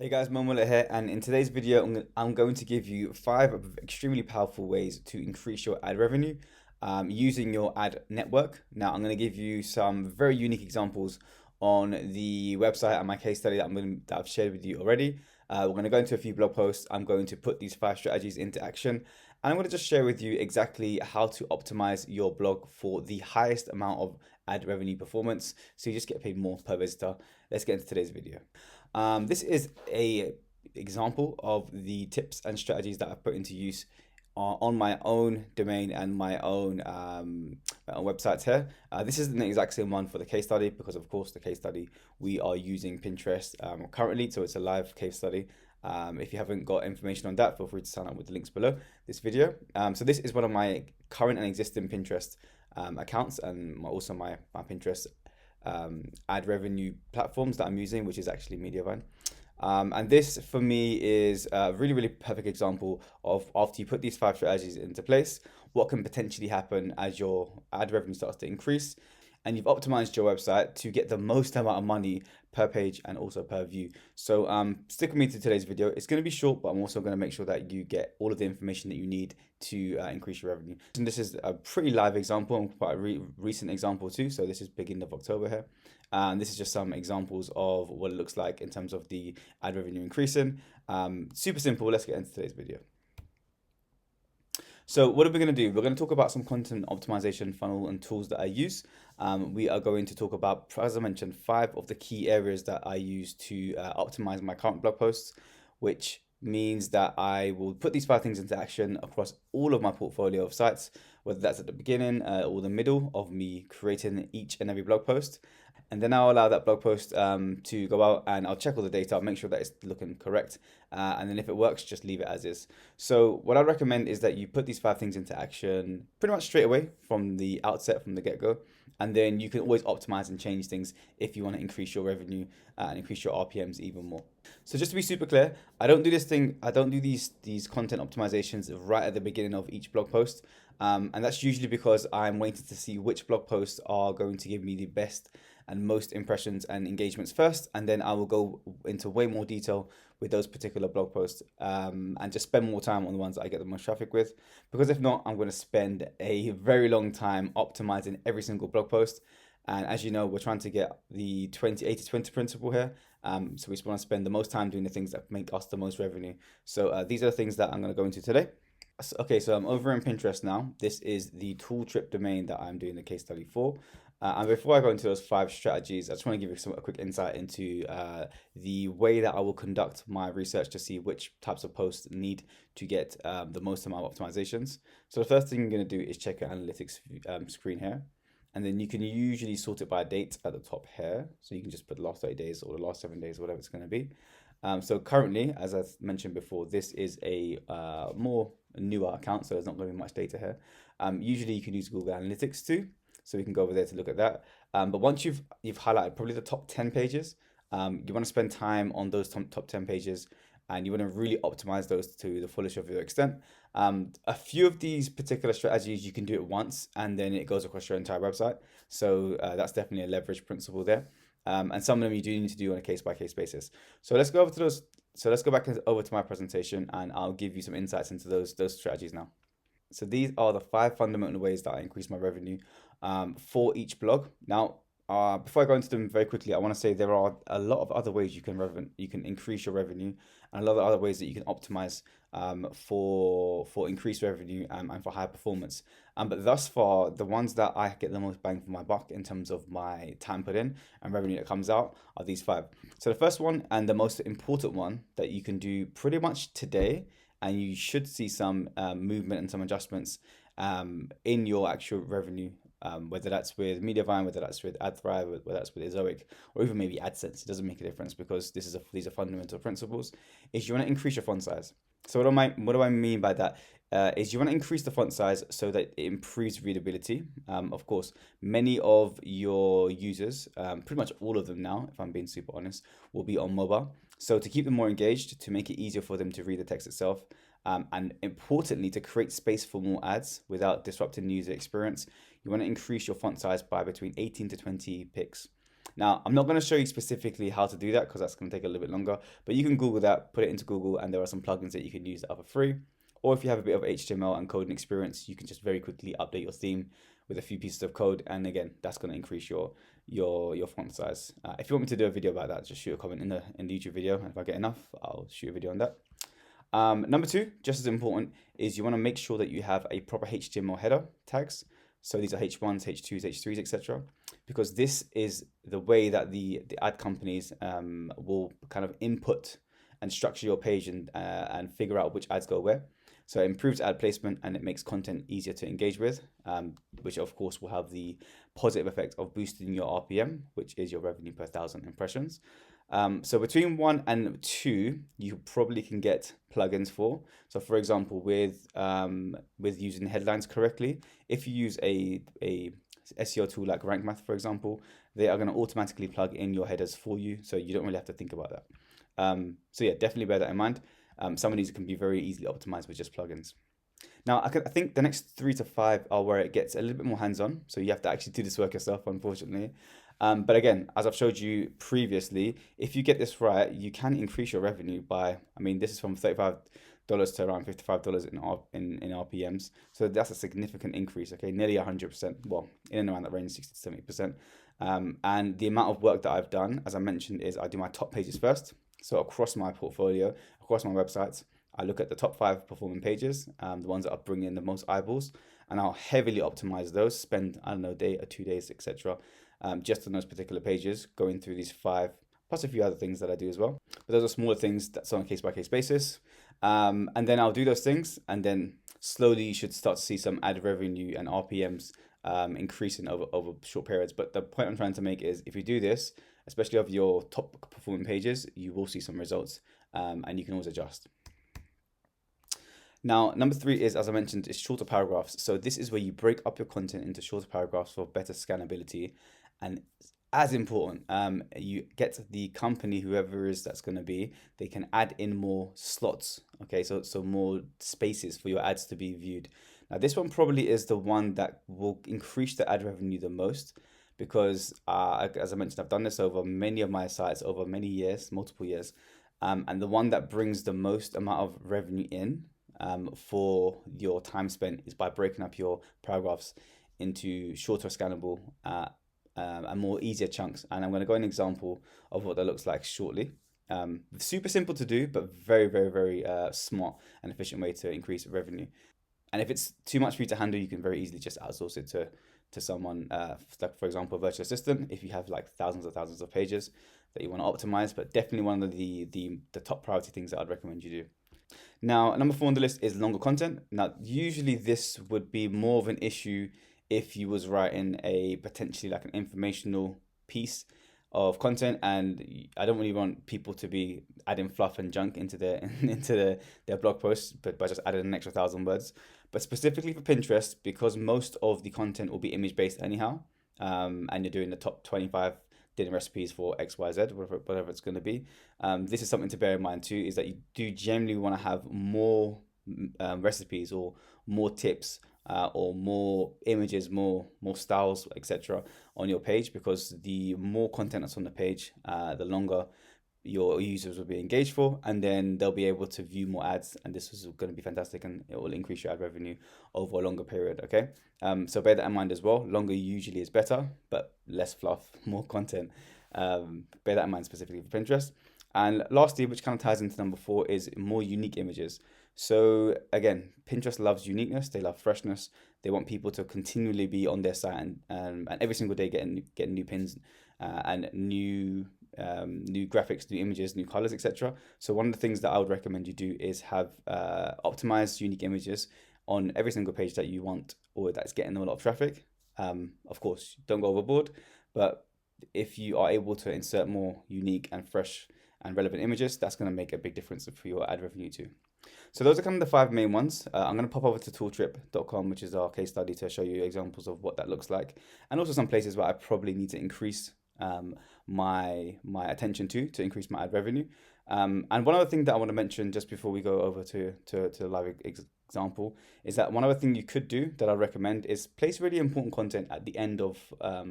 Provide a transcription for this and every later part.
Hey guys, Momola here, and in today's video, I'm going to give you 5 extremely powerful ways to increase your ad revenue using your ad network. Now, I'm going to give you some very unique examples on the website and my case study that I've shared with you already. We're going to go into a few blog posts. I'm going to put these 5 strategies into action, and I'm going to just share with you exactly how to optimize your blog for the highest amount of ad revenue performance, so you just get paid more per visitor. Let's get into today's video. This is a example of the tips and strategies that I've put into use on my own domain and my own websites here. This isn't the exact same one for the case study because, of course, the case study we are using Pinterest currently, so it's a live case study. If you haven't got information on that, feel free to sign up with the links below this video. So this is one of my current and existing Pinterest accounts, and also my Pinterest ad revenue platforms that I'm using, which is actually Mediavine. And this for me is a really perfect example of, after you put these 5 strategies into place, what can potentially happen as your ad revenue starts to increase and you've optimized your website to get the most amount of money per page and also per view. So stick with me to today's video. It's going to be short, but I'm also going to make sure that you get all of the information that you need to increase your revenue. And this is a pretty live example and quite a recent example too. So this is beginning of October here. And this is just some examples of what it looks like in terms of the ad revenue increasing. Super simple. Let's get into today's video. So what are we going to do? We're going to talk about some content optimization funnel and tools that I use. We are going to talk about, as I mentioned, 5 of the key areas that I use to optimize my current blog posts, which means that I will put these 5 things into action across all of my portfolio of sites, whether that's at the beginning or the middle of me creating each and every blog post. And then I'll allow that blog post to go out, and I'll check all the data, I'll make sure that it's looking correct. And then if it works, just leave it as is. So what I recommend is that you put these 5 things into action pretty much straight away from the outset, from the get-go. And then you can always optimize and change things if you want to increase your revenue and increase your RPMs even more. So just to be super clear, I don't do these content optimizations right at the beginning of each blog post. And that's usually because I'm waiting to see which blog posts are going to give me the best and most impressions and engagements first, and then I will go into way more detail with those particular blog posts and just spend more time on the ones that I get the most traffic with, because if not, I'm going to spend a very long time optimizing every single blog post. And as you know, we're trying to get the 80-20 principle here. So we want to spend the most time doing the things that make us the most revenue. So these are the things that I'm going to go into today. Okay, so I'm over in Pinterest now. This is the tool trip domain that I'm doing the case study for. And before I go into those 5 strategies, I just want to give you a quick insight into the way that I will conduct my research to see which types of posts need to get the most amount of optimizations. So the first thing you're going to do is check your analytics screen here. And then you can usually sort it by date at the top here. So you can just put the last 30 days or the last 7 days, whatever it's going to be. So currently, as I mentioned before, this is a more newer account, so there's not going to be much data here. Usually you can use Google Analytics too, so we can go over there to look at that. But once you've highlighted probably the top 10 pages, you want to spend time on those top 10 pages, and you want to really optimize those to the fullest of your extent. A few of these particular strategies you can do it once, and then it goes across your entire website. So that's definitely a leverage principle there. And some of them you do need to do on a case-by-case basis. So let's go over to those. So let's go back over to my presentation, and I'll give you some insights into those strategies now. So these are the 5 fundamental ways that I increase my revenue for each blog. Now, before I go into them very quickly, I want to say there are a lot of other ways you can increase your revenue, and a lot of other ways that you can optimize for increased revenue and for higher performance. But thus far, the ones that I get the most bang for my buck in terms of my time put in and revenue that comes out are these 5. So the first one, and the most important one that you can do pretty much today, and you should see some movement and some adjustments in your actual revenue, whether that's with Mediavine, whether that's with AdThrive, whether that's with Ezoic, or even maybe AdSense. It doesn't make a difference because these are fundamental principles. Is you want to increase your font size. So what do I mean by that? Is you want to increase the font size so that it improves readability. Of course, many of your users, pretty much all of them now, if I'm being super honest, will be on mobile. So to keep them more engaged, to make it easier for them to read the text itself, and importantly, to create space for more ads without disrupting the user experience, you want to increase your font size by between 18 to 20 pixels. Now, I'm not going to show you specifically how to do that because that's going to take a little bit longer, but you can Google that, put it into Google, and there are some plugins that you can use that are for free. Or if you have a bit of HTML and coding experience, you can just very quickly update your theme with a few pieces of code, and again, that's going to increase your font size. If you want me to do a video about that, just shoot a comment in the YouTube video, and if I get enough, I'll shoot a video on that. Number two, just as important, is you want to make sure that you have a proper HTML header tags. So these are H1s, H2s, H3s, etc. Because this is the way that the ad companies will kind of input and structure your page and figure out which ads go where. So it improves ad placement and it makes content easier to engage with, which of course will have the positive effect of boosting your RPM, which is your revenue per 1,000 impressions. So between 1 and 2, you probably can get plugins for. So for example, with using headlines correctly, if you use a SEO tool like Rank Math, for example, they are going to automatically plug in your headers for you, so you don't really have to think about that. So yeah, definitely bear that in mind. Some of these can be very easily optimized with just plugins. Now, I think the next 3 to 5 are where it gets a little bit more hands-on. So you have to actually do this work yourself, unfortunately. But again, as I've showed you previously, if you get this right, you can increase your revenue by, I mean, this is from $35 to around $55 in RPMs. So that's a significant increase, okay? Nearly 100%, well, in and around that range, 60 to 70%. And the amount of work that I've done, as I mentioned, is I do my top pages first. So across my portfolio, across my websites, I look at the top 5 performing pages, the ones that are bringing in the most eyeballs, and I'll heavily optimize those, spend, I don't know, a day or 2 days, etc. Just on those particular pages, going through these 5, plus a few other things that I do as well. But those are smaller things that's on a case-by-case basis. And then I'll do those things, and then slowly you should start to see some ad revenue and RPMs increasing over short periods. But the point I'm trying to make is if you do this, especially of your top performing pages, you will see some results, and you can always adjust. Now, number 3 is, as I mentioned, is shorter paragraphs. So this is where you break up your content into shorter paragraphs for better scannability. And as important, you get the company, whoever is that's going to be, they can add in more slots. Okay, so more spaces for your ads to be viewed. Now, this one probably is the one that will increase the ad revenue the most because, as I mentioned, I've done this over many of my sites over many years, multiple years. And the one that brings the most amount of revenue in for your time spent is by breaking up your paragraphs into shorter scannable and more easier chunks. And I'm going to go an example of what that looks like shortly. Super simple to do, but very, very, very smart and efficient way to increase revenue. And if it's too much for you to handle, you can very easily just outsource it to someone, like for example, a virtual assistant, if you have like thousands of pages that you want to optimize. But definitely one of the top priority things that I'd recommend you do. Now, number 4 on the list is longer content. Now, usually this would be more of an issue if you was writing a potentially like an informational piece of content, and I don't really want people to be adding fluff and junk into their blog posts, but by just adding an extra 1,000 words. But specifically for Pinterest, because most of the content will be image based anyhow, and you're doing the top 25 dinner recipes for XYZ, whatever it's going to be. This is something to bear in mind too, is that you do generally want to have more recipes or more tips or more images, more styles, etc. on your page, because the more content that's on the page, the longer your users will be engaged for, and then they'll be able to view more ads, and this is going to be fantastic, and it will increase your ad revenue over a longer period. Okay, so bear that in mind as well. Longer usually is better, but less fluff, more content. Bear that in mind specifically for Pinterest. And lastly, which kind of ties into number 4, is more unique images. So again, Pinterest loves uniqueness, they love freshness, they want people to continually be on their site and every single day getting new pins and new graphics, new images, new colors, etc. So one of the things that I would recommend you do is have optimized unique images on every single page that you want or that's getting a lot of traffic. Of course, don't go overboard, but if you are able to insert more unique and fresh and relevant images, that's going to make a big difference for your ad revenue too. So those are kind of the 5 main ones. I'm going to pop over to tooltrip.com, which is our case study, to show you examples of what that looks like, and also some places where I probably need to increase my attention to increase my ad revenue. And one other thing that I want to mention just before we go over to the live example, is that one other thing you could do that I recommend is place really important content at the end of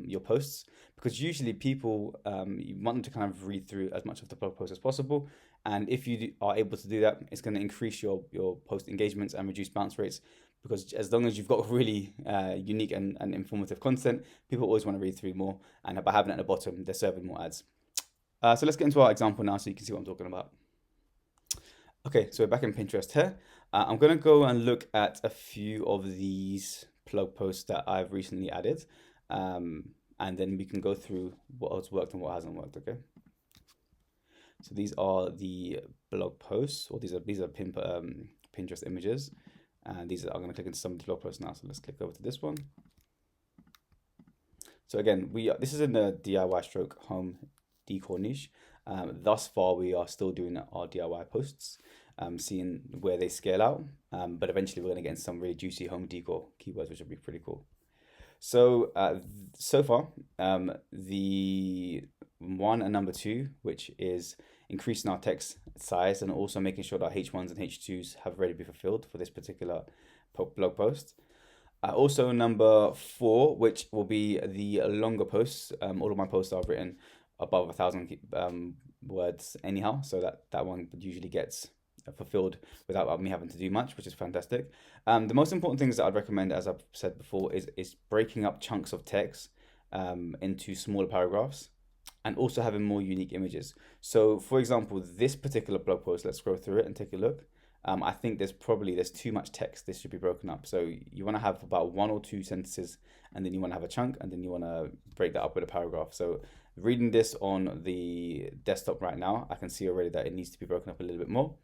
your posts, because usually people, you want them to kind of read through as much of the blog post as possible. And if you are able to do that, it's going to increase your post engagements and reduce bounce rates, because as long as you've got really unique and informative content, people always want to read through more. And by having it at the bottom, they're serving more ads. So let's get into our example now so you can see what I'm talking about. Okay, so we're back in Pinterest here. I'm going to go and look at a few of these blog posts that I've recently added. And then we can go through what has worked and what hasn't worked, okay? So these are the blog posts, or these are Pinterest images. And I'm going to click into some of the blog posts now. So let's click over to this one. So again, this is in the DIY stroke home decor niche. Thus far, we are still doing our DIY posts, seeing where they scale out. But eventually, we're going to get into some really juicy home decor keywords, which will be pretty cool. So so far, the one and number two, which is increasing our text size and also making sure that H1s and H2s have already been fulfilled for this particular blog post. Also number 4, which will be the longer posts. All of my posts are written above 1,000 words anyhow, so that one usually gets fulfilled without me having to do much, which is fantastic. The most important things that I'd recommend, as I've said before, is breaking up chunks of text into smaller paragraphs, and also having more unique images. So for example, this particular blog post, let's scroll through it and take a look. I think there's too much text. This should be broken up. So you want to have about 1 or 2 sentences, and then you want to have a chunk, and then you want to break that up with a paragraph. So reading this on the desktop right now, I can see already that it needs to be broken up a little bit more.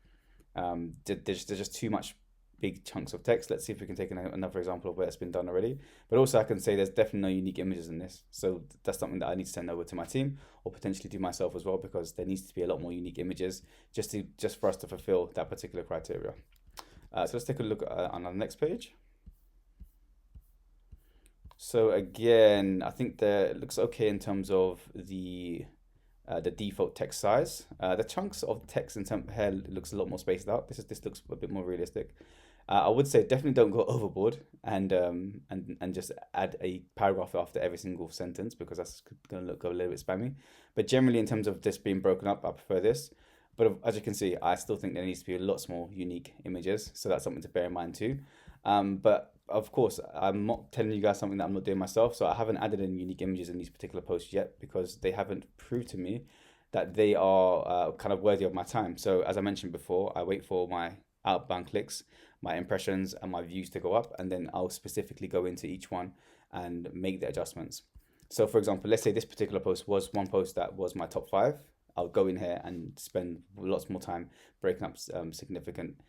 There's just too much big chunks of text. Let's see if we can take another example of where it's been done already. But also I can say there's definitely no unique images in this. So that's something that I need to send over to my team, or potentially do myself as well, because there needs to be a lot more unique images just for us to fulfill that particular criteria. So let's take a look on our next page. So again, I think it looks okay in terms of the default text size. The chunks of text in here looks a lot more spaced out. This looks a bit more realistic. I would say definitely don't go overboard and just add a paragraph after every single sentence, because that's going to look a little bit spammy. But generally, in terms of this being broken up, I prefer this. But as you can see, I still think there needs to be lots more unique images, so that's something to bear in mind too. But of course, I'm not telling you guys something that I'm not doing myself, so I haven't added any unique images in these particular posts yet, because they haven't proved to me that they are kind of worthy of my time. So as I mentioned before, I wait for my outbound clicks, my impressions, and my views to go up, and then I'll specifically go into each one and make the adjustments. So for example, let's say this particular post was one post that was my top 5. I'll go in here and spend lots more time breaking up significant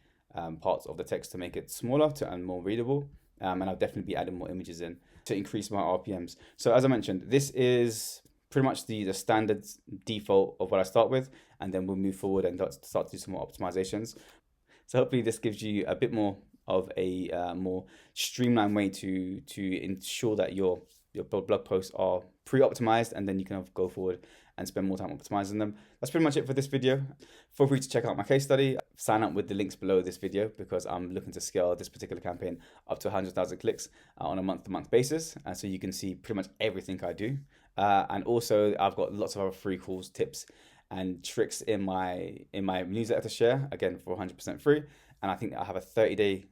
parts of the text to make it smaller and more readable. And I'll definitely be adding more images in to increase my RPMs. So as I mentioned, this is pretty much the standard default of what I start with, and then we'll move forward and start to do some more optimizations. So hopefully this gives you a bit more of a more streamlined way to ensure that your blog posts are pre-optimized, and then you can go forward and spend more time optimizing them. That's pretty much it for this video. Feel free to check out my case study. Sign up with the links below this video, because I'm looking to scale this particular campaign up to 100,000 clicks on a month-to-month basis. So you can see pretty much everything I do. And also I've got lots of other free calls, tips, and tricks in my newsletter to share, again for 100% free. And I think I have a 30-day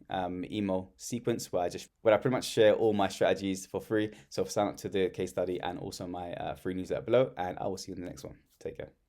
email sequence where I pretty much share all my strategies for free. So sign up to the case study and also my free newsletter below, and I will see you in the next one. Take care.